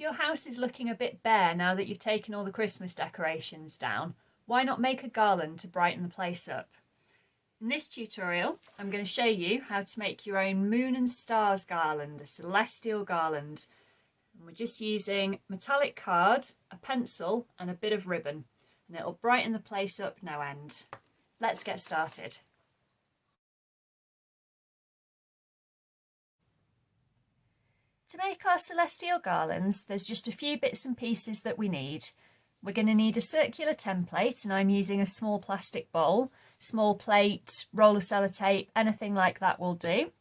your house is looking a bit bare now that you've taken all the Christmas decorations down, why not make a garland to brighten the place up? In this tutorial, I'm going to show you how to make your own moon and stars garland, a celestial garland. And we're just using metallic card, a pencil and a bit of ribbon, and it'll brighten the place up no end. Let's get started. To make our celestial garlands, there's just a few bits and pieces that we need. We're going to need a circular template, and I'm using a small plastic bowl, small plate, roll of sellotape, anything like that will do.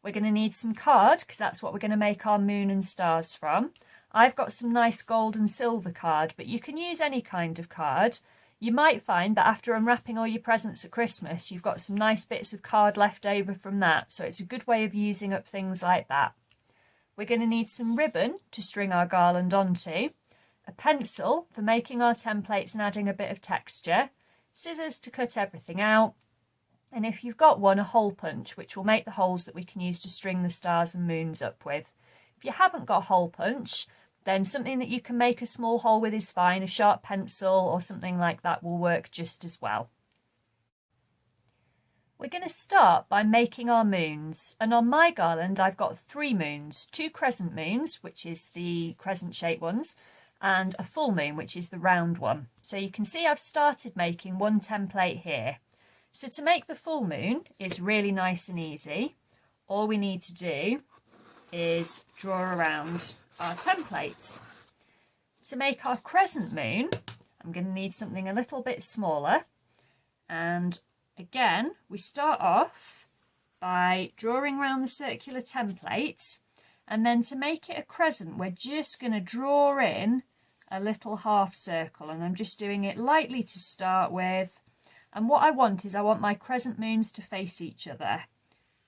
We're going to need some card, because that's what we're going to make our moon and stars from. I've got some nice gold and silver card, but you can use any kind of card. You might find that after unwrapping all your presents at Christmas, you've got some nice bits of card left over from that, so it's a good way of using up things like that. We're going to need some ribbon to string our garland onto, a pencil for making our templates and adding a bit of texture, scissors to cut everything out, and if you've got one, a hole punch, which will make the holes that we can use to string the stars and moons up with. If you haven't got a hole punch, then something that you can make a small hole with is fine. A sharp pencil or something like that will work just as well. We're going to start by making our moons, and on my garland I've got 3 moons, 2 crescent moons, which is the crescent shaped ones, and a full moon, which is the round one. So you can see I've started making one template here. So to make the full moon is really nice and easy. All we need to do is draw around our template. To make our crescent moon, I'm going to need something a little bit smaller, and again, we start off by drawing around the circular template, and then to make it a crescent, we're just going to draw in a little half circle, and I'm just doing it lightly to start with. And what I want is I want my crescent moons to face each other.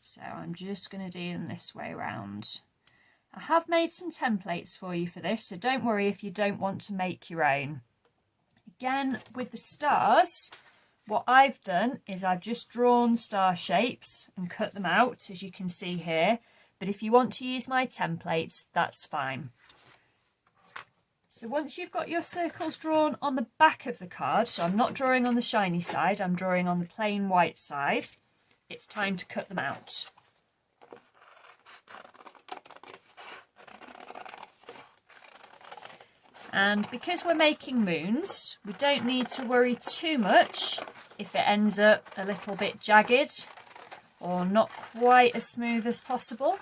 So I'm just going to do them this way around. I have made some templates for you for this, so don't worry if you don't want to make your own. Again, with the stars, what I've done is I've just drawn star shapes and cut them out, as you can see here. But if you want to use my templates, that's fine. So once you've got your circles drawn on the back of the card, so I'm not drawing on the shiny side, I'm drawing on the plain white side, it's time to cut them out. And because we're making moons, we don't need to worry too much if it ends up a little bit jagged or not quite as smooth as possible.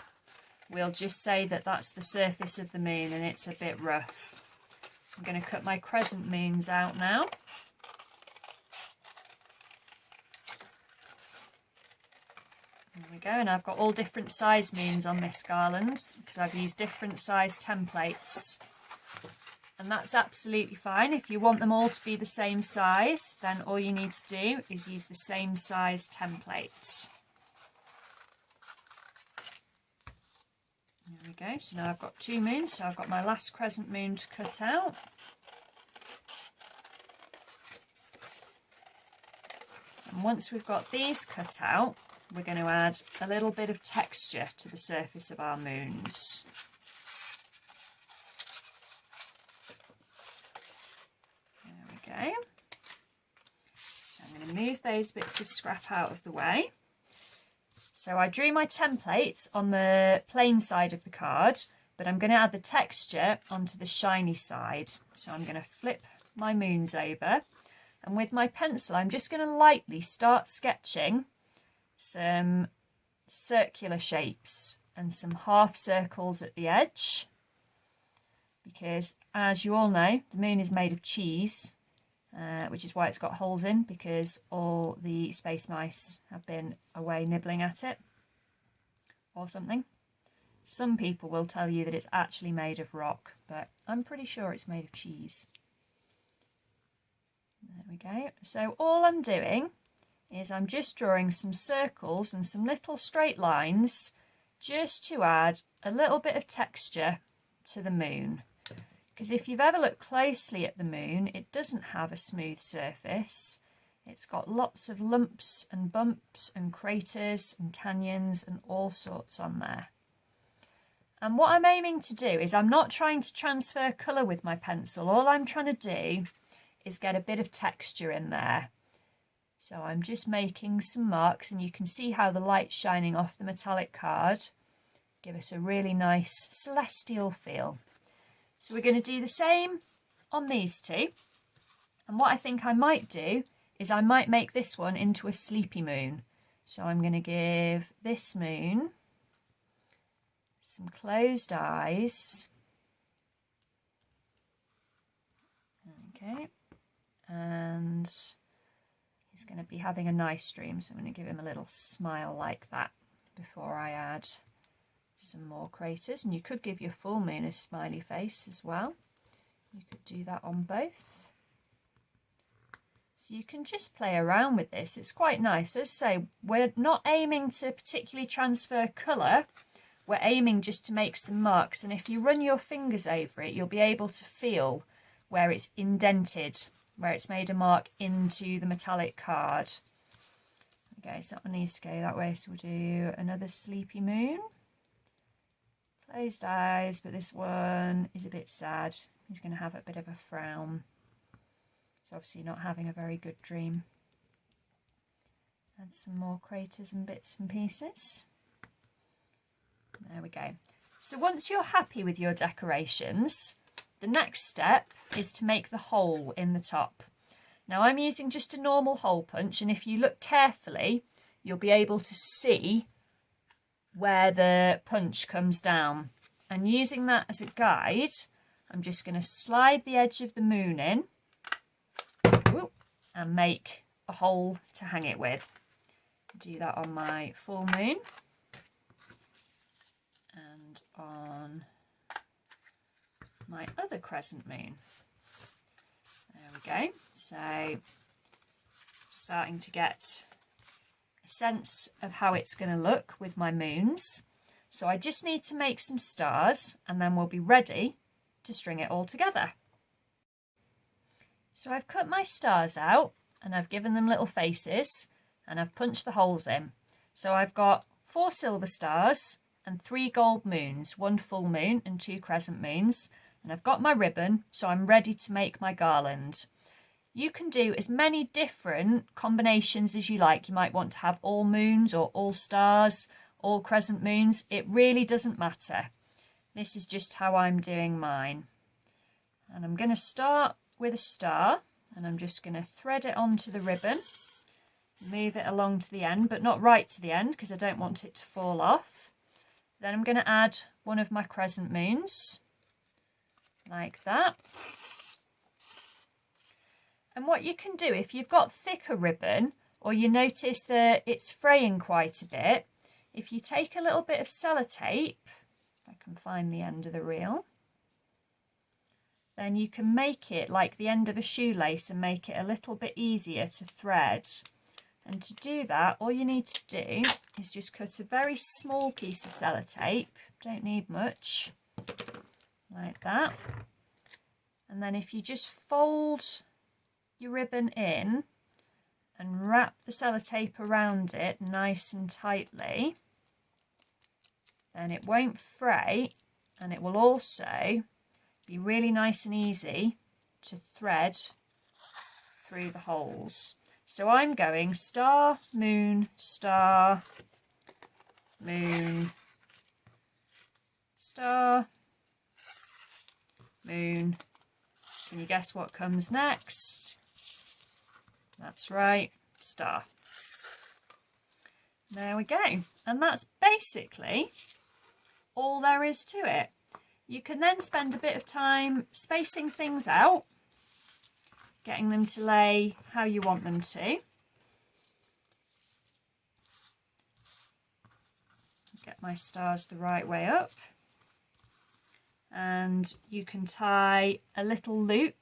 We'll just say that that's the surface of the moon and it's a bit rough. I'm going to cut my crescent moons out now. There we go, and I've got all different size moons on this garland because I've used different size templates. And that's absolutely fine. If you want them all to be the same size, then all you need to do is use the same size template. There we go. So now I've got 2 moons, so I've got my last crescent moon to cut out. And once we've got these cut out, we're going to add a little bit of texture to the surface of our moons. Okay, so I'm going to move those bits of scrap out of the way. So I drew my template on the plain side of the card, but I'm going to add the texture onto the shiny side. So I'm going to flip my moons over, and with my pencil I'm just going to lightly start sketching some circular shapes and some half circles at the edge, because as you all know, the moon is made of cheese. Which is why it's got holes in, because all the space mice have been away nibbling at it or something. Some people will tell you that it's actually made of rock, but I'm pretty sure it's made of cheese. There we go. So all I'm doing is I'm just drawing some circles and some little straight lines just to add a little bit of texture to the moon. Because if you've ever looked closely at the moon, it doesn't have a smooth surface. It's got lots of lumps and bumps and craters and canyons and all sorts on there. And what I'm aiming to do is I'm not trying to transfer colour with my pencil. All I'm trying to do is get a bit of texture in there. So I'm just making some marks, and you can see how the light's shining off the metallic card. Give us a really nice celestial feel. So we're going to do the same on these two. And what I think I might do is I might make this one into a sleepy moon. So I'm going to give this moon some closed eyes. Okay. And he's going to be having a nice dream, so I'm going to give him a little smile like that before I add some more craters. And you could give your full moon a smiley face as well. You could do that on both. So you can just play around with this. It's quite nice. As I say, we're not aiming to particularly transfer colour. We're aiming just to make some marks. And if you run your fingers over it, you'll be able to feel where it's indented, where it's made a mark into the metallic card. Okay, so that one needs to go that way. So we'll do another sleepy moon. Closed eyes, but this one is a bit sad. He's going to have a bit of a frown. He's obviously not having a very good dream. Add some more craters and bits and pieces. There we go. So once you're happy with your decorations, the next step is to make the hole in the top. Now I'm using just a normal hole punch, and if you look carefully, you'll be able to see where the punch comes down. And using that as a guide, I'm just going to slide the edge of the moon in and make a hole to hang it with. Do that on my full moon and on my other crescent moon. There we go. So starting to get a sense of how it's going to look with my moons. So I just need to make some stars, and then we'll be ready to string it all together. So I've cut my stars out and I've given them little faces and I've punched the holes in. So I've got 4 silver stars and 3 gold moons, 1 full moon and 2 crescent moons. And I've got my ribbon, so I'm ready to make my garland. You can do as many different combinations as you like. You might want to have all moons or all stars, all crescent moons. It really doesn't matter. This is just how I'm doing mine. And I'm going to start with a star, and I'm just going to thread it onto the ribbon, move it along to the end, but not right to the end because I don't want it to fall off. Then I'm going to add one of my crescent moons, like that. And what you can do, if you've got thicker ribbon, or you notice that it's fraying quite a bit, if you take a little bit of sellotape, if I can find the end of the reel, then you can make it like the end of a shoelace and make it a little bit easier to thread. And to do that, all you need to do is just cut a very small piece of sellotape, don't need much, like that. And then if you just fold your ribbon in and wrap the sellotape around it nice and tightly, then it won't fray, and it will also be really nice and easy to thread through the holes. So I'm going star, moon, star, moon, star, moon. Can you guess what comes next? That's right, star. There we go. And that's basically all there is to it. You can then spend a bit of time spacing things out, getting them to lay how you want them to. Get my stars the right way up. And you can tie a little loop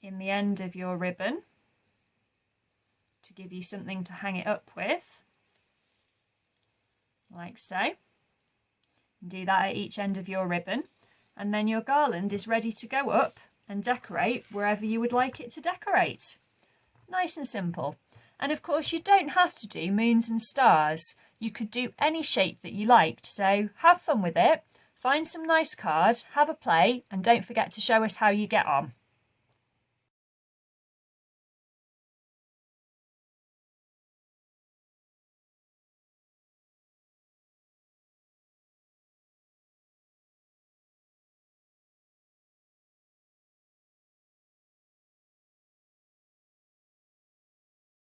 in the end of your ribbon to give you something to hang it up with, like so. Do that at each end of your ribbon, and then your garland is ready to go up and decorate wherever you would like it to decorate. Nice and simple. And of course you don't have to do moons and stars. You could do any shape that you liked, so have fun with it. Find some nice cards, have a play, and don't forget to show us how you get on.